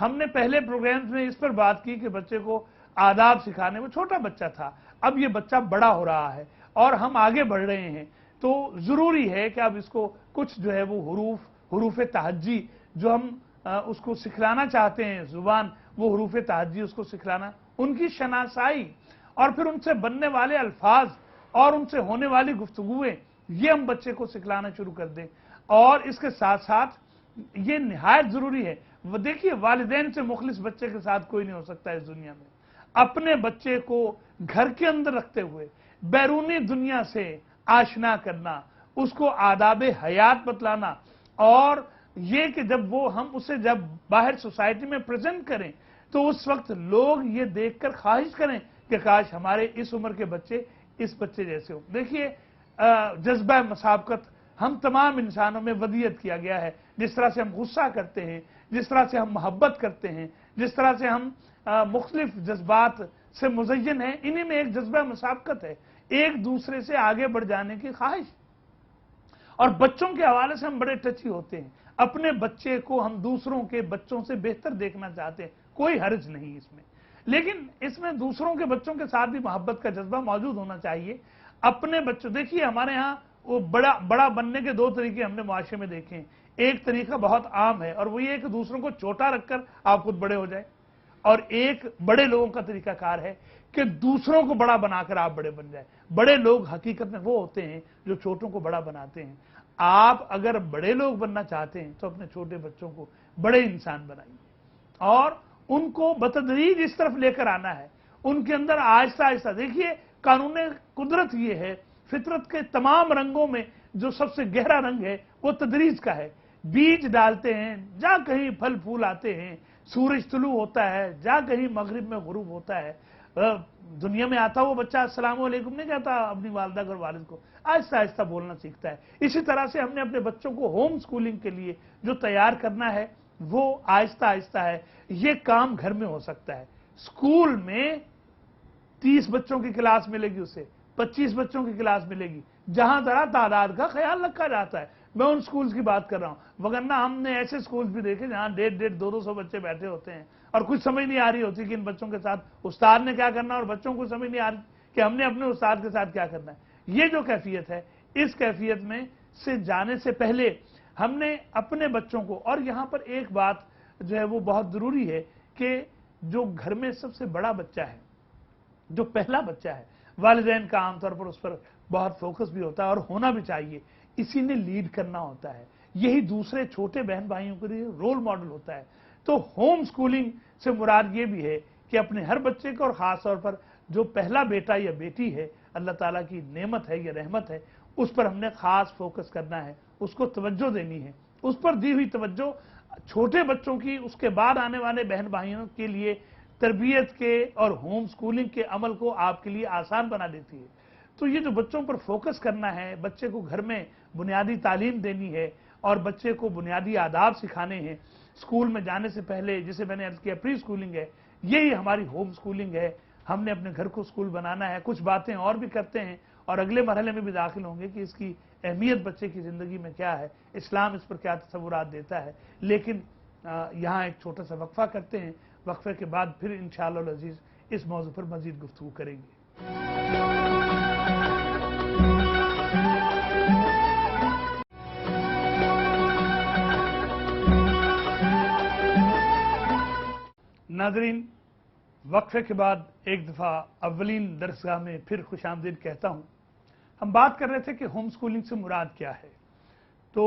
ہم نے پہلے پروگرامز میں اس پر بات کی کہ بچے کو آداب سکھانے میں چھوٹا بچہ تھا، اب یہ بچہ بڑا ہو رہا ہے اور ہم آگے بڑھ رہے ہیں، تو ضروری ہے کہ اب اس کو کچھ جو ہے وہ حروف تہجی جو ہم اس کو سکھلانا چاہتے ہیں، زبان وہ حروف تہجی اس کو سکھلانا، ان کی شناسائی اور پھر ان سے بننے والے الفاظ اور ان سے ہونے والی گفتگویں، یہ ہم بچے کو سکھلانا شروع کر دیں۔ اور اس کے ساتھ ساتھ یہ نہایت ضروری ہے، وہ دیکھیے والدین سے مخلص بچے کے ساتھ کوئی نہیں ہو سکتا اس دنیا میں۔ اپنے بچے کو گھر کے اندر رکھتے ہوئے بیرونی دنیا سے آشنا کرنا، اس کو آداب حیات بتلانا، اور یہ کہ جب ہم اسے جب باہر سوسائٹی میں پریزنٹ کریں تو اس وقت لوگ یہ دیکھ کر خواہش کریں کہ کاش ہمارے اس عمر کے بچے اس بچے جیسے ہوں۔ دیکھیے جذبہ مسابقت ہم تمام انسانوں میں ودیت کیا گیا ہے، جس طرح سے ہم غصہ کرتے ہیں، جس طرح سے ہم محبت کرتے ہیں، جس طرح سے ہم مختلف جذبات سے مزین ہیں، انہی میں ایک جذبہ مسابقت ہے، ایک دوسرے سے آگے بڑھ جانے کی خواہش۔ اور بچوں کے حوالے سے ہم بڑے ٹچی ہوتے ہیں، اپنے بچے کو ہم دوسروں کے بچوں سے بہتر دیکھنا چاہتے ہیں، کوئی حرج نہیں اس میں، لیکن اس میں دوسروں کے بچوں کے ساتھ بھی محبت کا جذبہ موجود ہونا چاہیے۔ اپنے بچوں، دیکھیے ہمارے ہاں وہ بڑا بننے کے دو طریقے ہم نے معاشرے میں دیکھے ہیں۔ ایک طریقہ بہت عام ہے اور وہ یہ کہ دوسروں کو چھوٹا رکھ کر آپ خود بڑے ہو جائیں، اور ایک بڑے لوگوں کا طریقہ کار ہے کہ دوسروں کو بڑا بنا کر آپ بڑے بن جائیں۔ بڑے لوگ حقیقت میں وہ ہوتے ہیں جو چھوٹوں کو بڑا بناتے ہیں۔ آپ اگر بڑے لوگ بننا چاہتے ہیں تو اپنے چھوٹے بچوں کو بڑے انسان بنائیے اور ان کو بتدریج اس طرف لے کر آنا ہے، ان کے اندر آہستہ آہستہ۔ دیکھیے قانون قدرت یہ ہے، فطرت کے تمام رنگوں میں جو سب سے گہرا رنگ ہے وہ تدریج کا ہے۔ بیج ڈالتے ہیں، جا کہیں پھل پھول آتے ہیں، سورج طلوع ہوتا ہے، جا کہیں مغرب میں غروب ہوتا ہے۔ دنیا میں آتا وہ بچہ السلام علیکم نہیں کہتا اپنی والدہ اور والد کو، آہستہ آہستہ بولنا سیکھتا ہے۔ اسی طرح سے ہم نے اپنے بچوں کو ہوم سکولنگ کے لیے جو تیار کرنا ہے وہ آہستہ آہستہ ہے۔ یہ کام گھر میں ہو سکتا ہے، سکول میں 30 بچوں کی کلاس ملے گی، اسے 25 بچوں کی کلاس ملے گی، جہاں ذرا تعداد کا خیال رکھا جاتا ہے۔ میں ان سکولز کی بات کر رہا ہوں، وگرنہ ہم نے ایسے سکولز بھی دیکھے جہاں 150-200 بچے بیٹھے ہوتے ہیں اور کچھ سمجھ نہیں آ رہی ہوتی کہ ان بچوں کے ساتھ استاد نے کیا کرنا، اور بچوں کو سمجھ نہیں آ رہی کہ ہم نے اپنے استاد کے ساتھ کیا کرنا ہے۔ یہ جو کیفیت ہے، اس کیفیت میں سے جانے سے پہلے ہم نے اپنے بچوں کو، اور یہاں پر ایک بات جو ہے وہ بہت ضروری ہے کہ جو گھر میں سب سے بڑا بچہ ہے، جو پہلا بچہ ہے، والدین کا عام طور پر اس پر بہت فوکس بھی ہوتا ہے اور ہونا بھی چاہیے، اسی نے لیڈ کرنا ہوتا ہے، یہی دوسرے چھوٹے بہن بھائیوں کے لیے رول ماڈل ہوتا ہے۔ تو ہوم سکولنگ سے مراد یہ بھی ہے کہ اپنے ہر بچے کو، اور خاص طور پر جو پہلا بیٹا یا بیٹی ہے، اللہ تعالیٰ کی نعمت ہے یا رحمت ہے، اس پر ہم نے خاص فوکس کرنا ہے، اس کو توجہ دینی ہے۔ اس پر دی ہوئی توجہ چھوٹے بچوں کی، اس کے بعد آنے والے بہن بھائیوں کے لیے تربیت کے اور ہوم سکولنگ کے عمل کو آپ کے لیے آسان بنا دیتی ہے۔ تو یہ جو بچوں پر فوکس کرنا ہے، بچے کو گھر میں بنیادی تعلیم دینی ہے اور بچے کو بنیادی آداب سکھانے ہیں سکول میں جانے سے پہلے، جسے میں نے عرض کیا پری سکولنگ ہے، یہی ہماری ہوم سکولنگ ہے۔ ہم نے اپنے گھر کو سکول بنانا ہے، کچھ باتیں اور بھی کرتے ہیں اور اگلے مرحلے میں بھی داخل ہوں گے کہ اس کی اہمیت بچے کی زندگی میں کیا ہے، اسلام اس پر کیا تصورات دیتا ہے۔ لیکن یہاں ایک چھوٹا سا وقفہ کرتے ہیں، وقفے کے بعد پھر انشاءاللہ العزیز اس موضوع پر مزید گفتگو کریں گے۔ ناظرین، وقفے کے بعد ایک دفعہ اولین درسگاہ میں پھر خوش آمدید کہتا ہوں۔ ہم بات کر رہے تھے کہ ہوم سکولنگ سے مراد کیا ہے۔ تو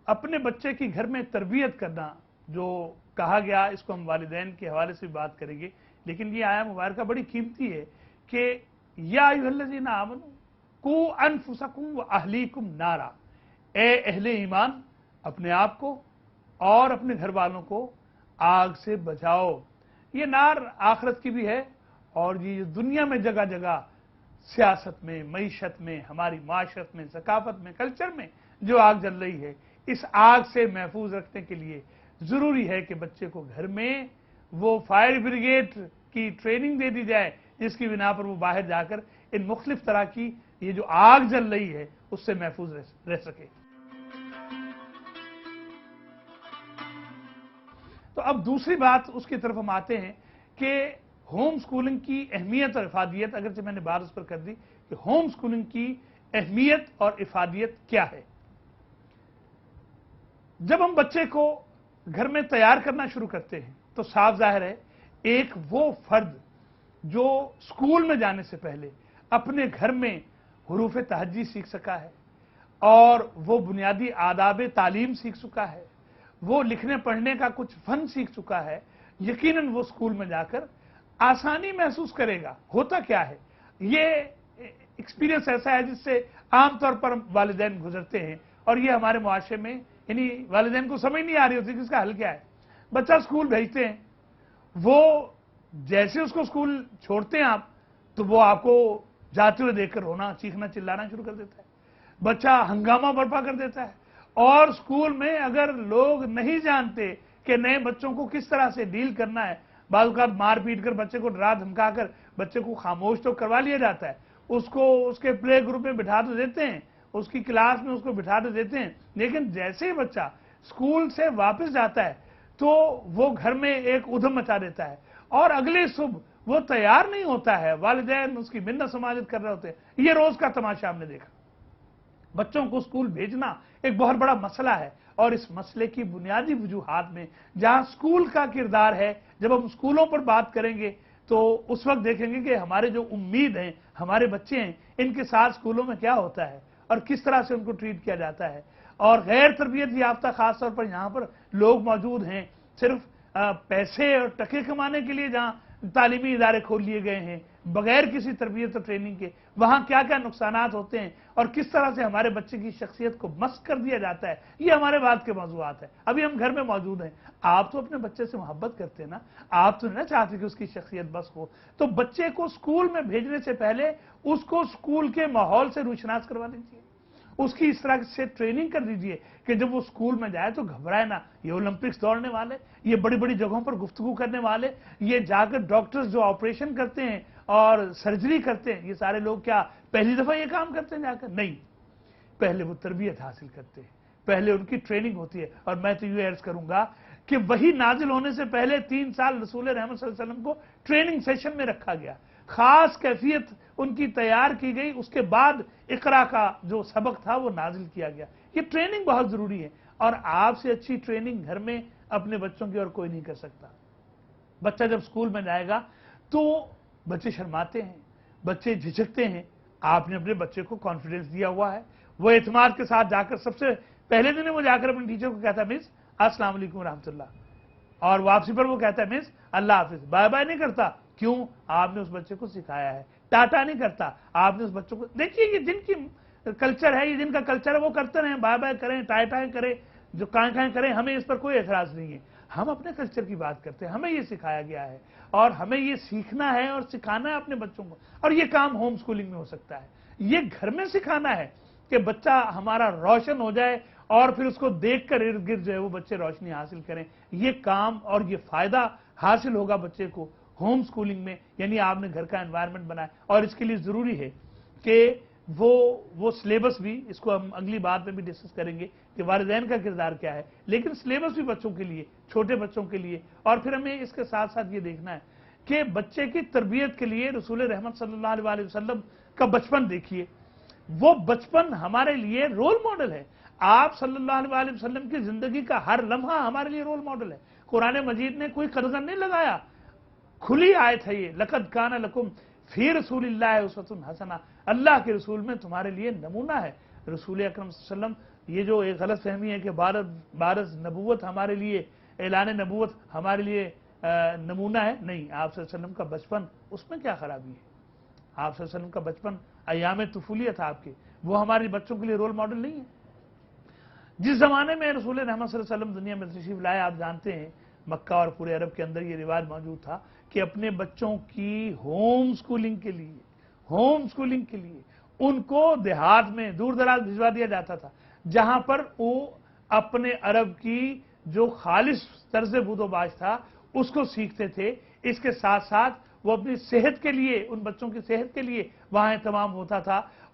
اپنے بچے کی گھر میں تربیت کرنا جو کہا گیا، اس کو ہم والدین کے حوالے سے بات کریں گے، لیکن یہ آیت مبارکہ بڑی قیمتی ہے کہ یا ایھا الذین آمنوا قوا انفسکم واہلیکم نارا، اے اہل ایمان اپنے آپ کو اور اپنے گھر والوں کو آگ سے بچاؤ۔ یہ نار آخرت کی بھی ہے، اور یہ دنیا میں جگہ جگہ سیاست میں، معیشت میں، ہماری معاشرت میں، ثقافت میں، کلچر میں جو آگ جل رہی ہے، اس آگ سے محفوظ رکھنے کے لیے ضروری ہے کہ بچے کو گھر میں وہ فائر بریگیڈ کی ٹریننگ دے دی جائے، جس کی بنا پر وہ باہر جا کر ان مختلف طرح کی یہ جو آگ جل رہی ہے اس سے محفوظ رہ سکے۔ تو اب دوسری بات اس کی طرف ہم آتے ہیں کہ ہوم سکولنگ کی اہمیت اور افادیت، اگرچہ میں نے بات اس پر کر دی کہ ہوم سکولنگ کی اہمیت اور افادیت کیا ہے۔ جب ہم بچے کو گھر میں تیار کرنا شروع کرتے ہیں تو صاف ظاہر ہے ایک وہ فرد جو اسکول میں جانے سے پہلے اپنے گھر میں حروف تہجی سیکھ سکا ہے اور وہ بنیادی آداب تعلیم سیکھ چکا ہے، وہ لکھنے پڑھنے کا کچھ فن سیکھ چکا ہے، یقیناً وہ اسکول میں جا کر آسانی محسوس کرے گا۔ ہوتا کیا ہے، یہ ایکسپیرینس ایسا ہے جس سے عام طور پر والدین گزرتے ہیں اور یہ ہمارے معاشرے میں یعنی والدین کو سمجھ نہیں آ رہی ہوتی کہ اس کا حل کیا ہے۔ بچہ اسکول بھیجتے ہیں، وہ جیسے اس کو اسکول چھوڑتے ہیں آپ تو وہ آپ کو جاتے ہوئے دیکھ کر رونا چیخنا چلانا شروع کر دیتا ہے، بچہ ہنگامہ برپا کر دیتا ہے، اور اسکول میں اگر لوگ نہیں جانتے کہ نئے بچوں کو کس طرح سے ڈیل کرنا ہے، بعض اوقات مار پیٹ کر بچے کو ڈرا دھمکا کر بچے کو خاموش تو کروا لیا جاتا ہے، اس کو اس کے پلے گروپ میں بٹھا تو دیتے ہیں، اس کی کلاس میں اس کو بٹھا تو دیتے ہیں، لیکن جیسے ہی بچہ اسکول سے واپس جاتا ہے تو وہ گھر میں ایک ادھم مچا دیتا ہے اور اگلی صبح وہ تیار نہیں ہوتا ہے، والدین اس کی منت سماجت کر رہے ہوتے ہیں۔ یہ روز کا تماشا ہم نے دیکھا۔ بچوں کو اسکول بھیجنا ایک بہت بڑا مسئلہ ہے اور اس مسئلے کی بنیادی وجوہات میں جہاں اسکول کا کردار ہے، جب ہم اسکولوں پر بات کریں گے تو اس وقت دیکھیں گے کہ ہمارے جو امید ہیں، ہمارے بچے ہیں، ان کے ساتھ اسکولوں میں کیا ہوتا ہے اور کس طرح سے ان کو ٹریٹ کیا جاتا ہے، اور غیر تربیت یافتہ خاص طور پر یہاں پر لوگ موجود ہیں، صرف پیسے اور ٹکے کمانے کے لیے جہاں تعلیمی ادارے کھول لیے گئے ہیں بغیر کسی تربیت اور ٹریننگ کے، وہاں کیا کیا نقصانات ہوتے ہیں اور کس طرح سے ہمارے بچے کی شخصیت کو مسخ کر دیا جاتا ہے، یہ ہمارے بات کے موضوعات ہیں۔ ابھی ہم گھر میں موجود ہیں، آپ تو اپنے بچے سے محبت کرتے ہیں نا، آپ تو نہیں چاہتے کہ اس کی شخصیت بس ہو، تو بچے کو اسکول میں بھیجنے سے پہلے اس کو اسکول کے ماحول سے روشناس کروا دیجیے، اس کی اس طرح سے ٹریننگ کر دیجئے کہ جب وہ اسکول میں جائے تو گھبرائے نہ۔ یہ اولمپکس دوڑنے والے، یہ بڑی بڑی جگہوں پر گفتگو کرنے والے، یہ جا کر ڈاکٹرز جو آپریشن کرتے ہیں اور سرجری کرتے ہیں، یہ سارے لوگ کیا پہلی دفعہ یہ کام کرتے ہیں جا کر؟ نہیں، پہلے وہ تربیت حاصل کرتے ہیں، پہلے ان کی ٹریننگ ہوتی ہے۔ اور میں تو یہ عرض کروں گا کہ وہی نازل ہونے سے پہلے 3 سال رسول رحمت صلی اللہ علیہ وسلم کو ٹریننگ سیشن میں رکھا گیا، خاص کیفیت ان کی تیار کی گئی، اس کے بعد اقرا کا جو سبق تھا وہ نازل کیا گیا۔ یہ ٹریننگ بہت ضروری ہے اور آپ سے اچھی ٹریننگ گھر میں اپنے بچوں کی اور کوئی نہیں کر سکتا۔ بچہ جب اسکول میں جائے گا تو بچے شرماتے ہیں، بچے جھجکتے ہیں، آپ نے اپنے بچے کو کانفیڈنس دیا ہوا ہے، وہ اعتماد کے ساتھ جا کر سب سے پہلے دن وہ جا کر اپنے ٹیچر کو کہتا ہے مس السلام علیکم ورحمۃ اللہ، اور واپسی پر وہ کہتا ہے مس اللہ حافظ، بائے بائے نہیں کرتا۔ کیوں؟ آپ نے اس بچے کو سکھایا ہے۔ ٹاٹا نہیں کرتا، آپ نے اس بچوں کو، دیکھیے یہ جن کی کلچر ہے، یہ جن کا کلچر ہے وہ کرتے رہیں، بائے بائے کریں، ٹائے ٹائے کریں، جو کائیں کریں، ہمیں اس پر کوئی اعتراض نہیں ہے۔ ہم اپنے کلچر کی بات کرتے ہیں، ہمیں یہ سکھایا گیا ہے اور ہمیں یہ سیکھنا ہے اور سکھانا ہے اپنے بچوں کو، اور یہ کام ہوم سکولنگ میں ہو سکتا ہے۔ یہ گھر میں سکھانا ہے کہ بچہ ہمارا روشن ہو جائے اور پھر اس کو دیکھ کر ارد گرد جو ہے وہ بچے روشنی حاصل کریں، یہ کام اور یہ فائدہ حاصل ہوگا بچے کو ہوم سکولنگ میں، یعنی آپ نے گھر کا انوائرمنٹ بنایا، اور اس کے لیے ضروری ہے کہ وہ سلیبس بھی، اس کو ہم اگلی بات میں بھی ڈسکس کریں گے کہ والدین کا کردار کیا ہے، لیکن سلیبس بھی بچوں کے لیے، چھوٹے بچوں کے لیے، اور پھر ہمیں اس کے ساتھ ساتھ یہ دیکھنا ہے کہ بچے کی تربیت کے لیے رسول رحمت صلی اللہ علیہ وسلم کا بچپن دیکھیے، وہ بچپن ہمارے لیے رول ماڈل ہے۔ آپ صلی اللہ علیہ وسلم کی زندگی کا ہر لمحہ ہمارے لیے رول ماڈل ہے۔ قرآن مجید نے کوئی قدغن نہیں لگایا، کھلی آیت ہے یہ، لقد کان لکم فی رسول اللہ اسوۃ حسنہ، اللہ کے رسول میں تمہارے لیے نمونہ ہے۔ رسول اکرم صلی اللہ علیہ وسلم، یہ جو ایک غلط فہمی ہے کہ بارز نبوت ہمارے لیے، اعلان نبوت ہمارے لیے نمونہ ہے، نہیں، آپ صلی اللہ علیہ وسلم کا بچپن، اس میں کیا خرابی ہے؟ آپ صلی اللہ علیہ وسلم کا بچپن، ایام طفولیت آپ کے، وہ ہمارے بچوں کے لیے رول ماڈل نہیں ہے؟ جس زمانے میں رسول رحمت صلی اللہ علیہ وسلم دنیا میں تشریف لائے، آپ جانتے ہیں مکہ اور پورے عرب کے اندر یہ رواج موجود تھا کہ اپنے بچوں کی ہوم سکولنگ کے لیے ان کو دیہات میں دور دراز بھجوا دیا جاتا تھا، جہاں پر وہ اپنے عرب کی جو خالص طرز بود و باش تھا اس کو سیکھتے تھے۔ اس کے ساتھ ساتھ وہ اپنی صحت کے لیے، ان بچوں کی صحت کے لیے وہاں اہتمام ہوتا تھا،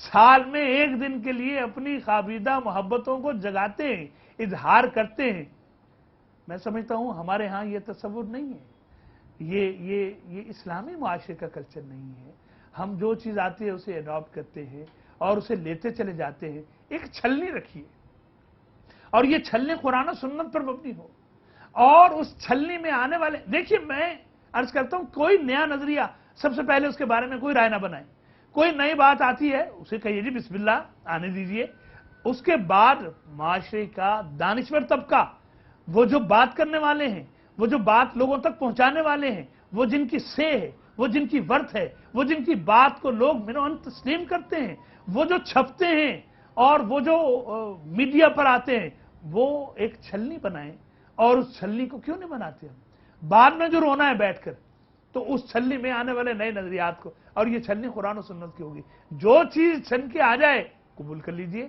سال میں ایک دن کے لیے اپنی خوابیدہ محبتوں کو جگاتے ہیں، اظہار کرتے ہیں۔ میں سمجھتا ہوں ہمارے ہاں یہ تصور نہیں ہے، یہ اسلامی معاشرے کا کلچر نہیں ہے۔ ہم جو چیز آتی ہے اسے اڈاپٹ کرتے ہیں اور اسے لیتے چلے جاتے ہیں۔ ایک چھلنی رکھیے اور یہ چھلنی قرآن و سنت پر مبنی ہو، اور اس چھلنی میں آنے والے، دیکھیے میں عرض کرتا ہوں، کوئی نیا نظریہ سب سے پہلے اس کے بارے میں کوئی رائے نہ بنائیں۔ کوئی نئی بات آتی ہے اسے کہیے جی بسم اللہ آنے دیجئے۔ اس کے بعد معاشرے کا دانشور طبقہ، وہ جو بات کرنے والے ہیں، وہ جو بات لوگوں تک پہنچانے والے ہیں، وہ جن کی سے ہے، وہ جن کی ورث ہے، وہ جن کی بات کو لوگ منوان تسلیم کرتے ہیں، وہ جو چھپتے ہیں اور وہ جو میڈیا پر آتے ہیں، وہ ایک چھلنی بنائیں۔ اور اس چھلنی کو کیوں نہیں بناتے ہم؟ بعد میں جو رونا ہے بیٹھ کر، تو اس چھلنی میں آنے والے نئے نظریات کو، اور یہ چھلنی قرآن و سنت کی ہوگی۔ جو چیز چھن کے آ جائے قبول کر لیجئے۔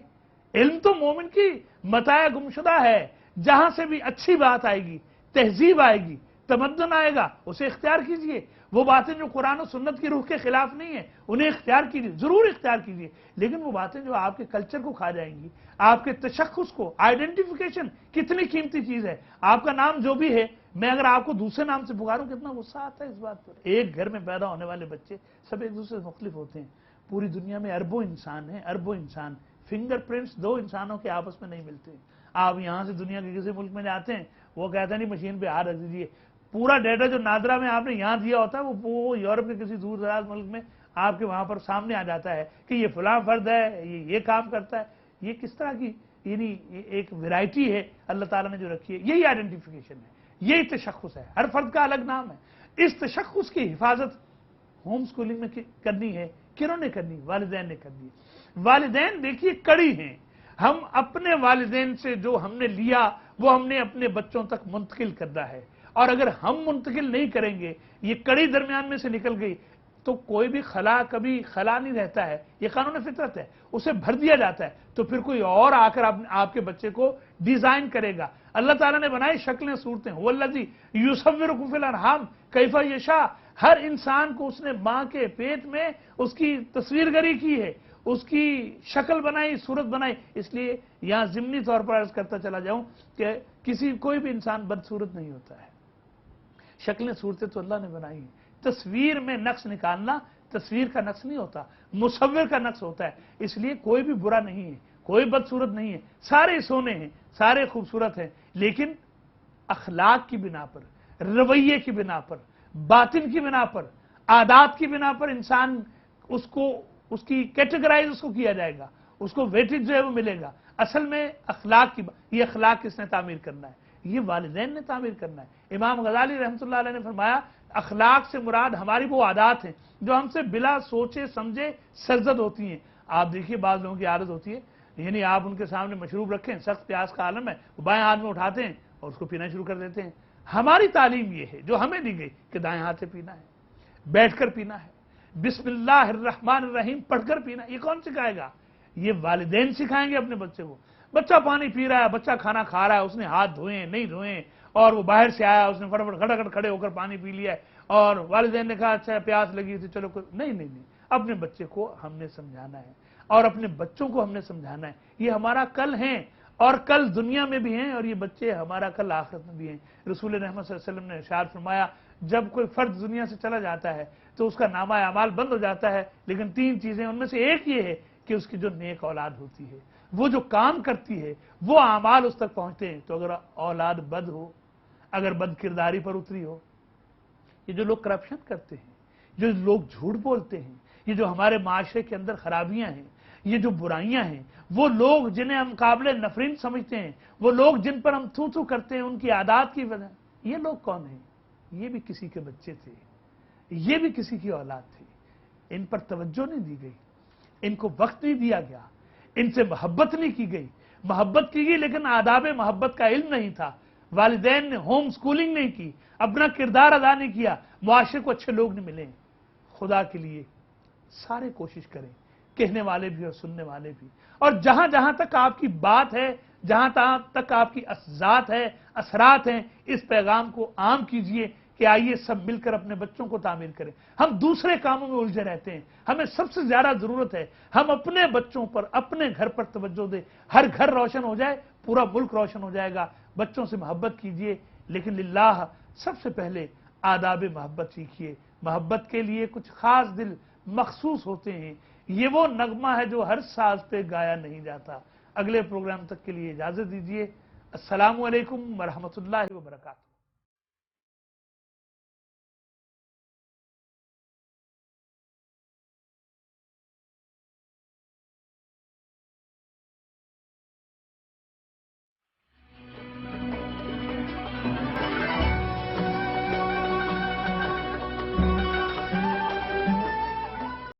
علم تو مومن کی متاع گمشدہ ہے، جہاں سے بھی اچھی بات آئے گی، تہذیب آئے گی، تمدن آئے گا، اسے اختیار کیجئے۔ وہ باتیں جو قرآن و سنت کی روح کے خلاف نہیں ہیں انہیں اختیار کیجئے، ضرور اختیار کیجئے، لیکن وہ باتیں جو آپ کے کلچر کو کھا جائیں گی، آپ کے تشخص کو، آئیڈینٹیفیکیشن کتنی قیمتی چیز ہے۔ آپ کا نام جو بھی ہے، میں اگر آپ کو دوسرے نام سے پکاروں کتنا غصہ آتا ہے اس بات پر۔ ایک گھر میں پیدا ہونے والے بچے سب ایک دوسرے سے مختلف ہوتے ہیں۔ پوری دنیا میں اربوں انسان ہیں، اربوں انسان۔ فنگر پرنٹس دو انسانوں کے آپس میں نہیں ملتے۔ آپ یہاں سے دنیا کے کسی ملک میں جاتے ہیں، وہ کہتا ہے نہیں مشین پہ ہاتھ رکھ دیجیے، پورا ڈیٹا جو نادرا میں آپ نے یہاں دیا ہوتا ہے وہ یورپ کے کسی دور دراز ملک میں آپ کے وہاں پر سامنے آ جاتا ہے کہ یہ فلاں فرد ہے، یہ کام کرتا ہے۔ یہ کس طرح کی یعنی ایک ویرائٹی ہے اللہ تعالیٰ نے جو رکھی ہے۔ یہی آئیڈینٹیفیکیشن ہے، یہی تشخص ہے، ہر فرد کا الگ نام ہے۔ اس تشخص کی حفاظت ہوم سکولنگ میں کرنی ہے، کنہوں نے کرنی؟ والدین نے کرنی ہے۔ والدین دیکھیے کڑی ہیں، ہم اپنے والدین سے جو ہم نے لیا وہ ہم نے اپنے بچوں تک منتقل کرنا ہے، اور اگر ہم منتقل نہیں کریں گے، یہ کڑی درمیان میں سے نکل گئی تو کوئی بھی خلا کبھی خلا نہیں رہتا ہے، یہ قانون فطرت ہے، اسے بھر دیا جاتا ہے تو پھر کوئی اور آ کر آپ کے بچے کو ڈیزائن کرے گا۔ اللہ تعالیٰ نے بنائی شکلیں صورتیں، والذی یصورکم فی الارحام کیف یشاء۔ ہر انسان کو اس نے ماں کے پیٹ میں اس کی تصویر گری کی ہے، اس کی شکل بنائی، صورت بنائی۔ اس لیے یہاں ضمنی طور پر عرض کرتا چلا جاؤں کہ کوئی بھی انسان بدصورت نہیں ہوتا ہے، شکلیں صورتیں تو اللہ نے بنائی ہیں۔ تصویر میں نقص نکالنا تصویر کا نقص نہیں ہوتا، مصور کا نقص ہوتا ہے۔ اس لیے کوئی بھی برا نہیں ہے، کوئی بدصورت نہیں ہے، سارے سونے ہیں، سارے خوبصورت ہیں، لیکن اخلاق کی بنا پر، رویے کی بنا پر، باطن کی بنا پر، عادات کی بنا پر انسان اس کی کیٹیگرائز اس کو کیا جائے گا، اس کو ویٹیج جو ہے وہ ملے گا۔ اصل میں اخلاق یہ اخلاق کس نے تعمیر کرنا ہے؟ یہ والدین نے تعمیر کرنا ہے۔ امام غزالی رحمۃ اللہ علیہ نے فرمایا اخلاق سے مراد ہماری وہ عادات ہیں جو ہم سے بلا سوچے سمجھے سرزد ہوتی ہیں۔ آپ دیکھیے بعض لوگوں کی عادت ہوتی ہے، یعنی آپ ان کے سامنے مشروب رکھیں، سخت پیاس کا عالم ہے، وہ بائیں ہاتھ میں اٹھاتے ہیں اور اس کو پینا شروع کر دیتے ہیں۔ ہماری تعلیم یہ ہے جو ہمیں دی گئی کہ دائیں ہاتھ سے پینا ہے، بیٹھ کر پینا ہے، بسم اللہ الرحمن الرحیم پڑھ کر پینا۔ یہ کون سکھائے گا؟ یہ والدین سکھائیں گے اپنے بچے کو۔ بچہ پانی پی رہا ہے، بچہ کھانا کھا رہا ہے، اس نے ہاتھ دھوئے نہیں دھوئے، اور وہ باہر سے آیا، اس نے فٹافٹ کھڑا کھڑے ہو کر پانی پی لیا ہے، اور والدین نے کہا اچھا پیاس لگی تھی چلو نہیں، اپنے بچے کو ہم نے سمجھانا ہے، اور اپنے بچوں کو ہم نے سمجھانا ہے۔ یہ ہمارا کل ہیں، اور کل دنیا میں بھی ہیں، اور یہ بچے ہمارا کل آخرت میں بھی ہیں۔ رسول رحمت صلی اللہ علیہ وسلم نے ارشاد فرمایا جب کوئی فرد دنیا سے چلا جاتا ہے تو اس کا نامہ اعمال بند ہو جاتا ہے، لیکن 3 چیزیں، ان میں سے ایک یہ ہے کہ اس کی جو نیک اولاد ہوتی ہے، وہ جو کام کرتی ہے، وہ اعمال اس تک پہنچتے ہیں۔ تو اگر اولاد بد ہو، اگر بد کرداری پر اتری ہو، یہ جو لوگ کرپشن کرتے ہیں، جو لوگ جھوٹ بولتے ہیں، یہ جو ہمارے معاشرے کے اندر خرابیاں ہیں، یہ جو برائیاں ہیں، وہ لوگ جنہیں ہم قابل نفرین سمجھتے ہیں، وہ لوگ جن پر ہم تھو کرتے ہیں ان کی عادات کی وجہ، یہ لوگ کون ہیں؟ یہ بھی کسی کے بچے تھے، یہ بھی کسی کی اولاد تھی۔ ان پر توجہ نہیں دی گئی، ان کو وقت نہیں دیا گیا، ان سے محبت نہیں کی گئی، محبت کی گئی لیکن آداب محبت کا علم نہیں تھا، والدین نے ہوم سکولنگ نہیں کی، اپنا کردار ادا نہیں کیا، معاشرے کو اچھے لوگ نہیں ملے۔ خدا کے لیے سارے کوشش کریں، کہنے والے بھی اور سننے والے بھی، اور جہاں جہاں تک آپ کی بات ہے، جہاں تک آپ کی ذات ہے، اثرات ہیں، اس پیغام کو عام کیجئے کہ آئیے سب مل کر اپنے بچوں کو تعمیر کریں. ہم دوسرے کاموں میں الجھے رہتے ہیں. ہمیں سب سے زیادہ ضرورت ہے ہم اپنے بچوں پر، اپنے گھر پر توجہ دیں. ہر گھر روشن ہو جائے پورا ملک روشن ہو جائے گا. بچوں سے محبت کیجئے، لیکن للہ سب سے پہلے آداب محبت سیکھیے. محبت کے لیے کچھ خاص دل مخصوص ہوتے ہیں. یہ وہ نغمہ ہے جو ہر ساز پہ گایا نہیں جاتا. اگلے پروگرام تک کے لیے اجازت دیجیے. السلام علیکم ورحمۃ اللہ وبرکاتہ.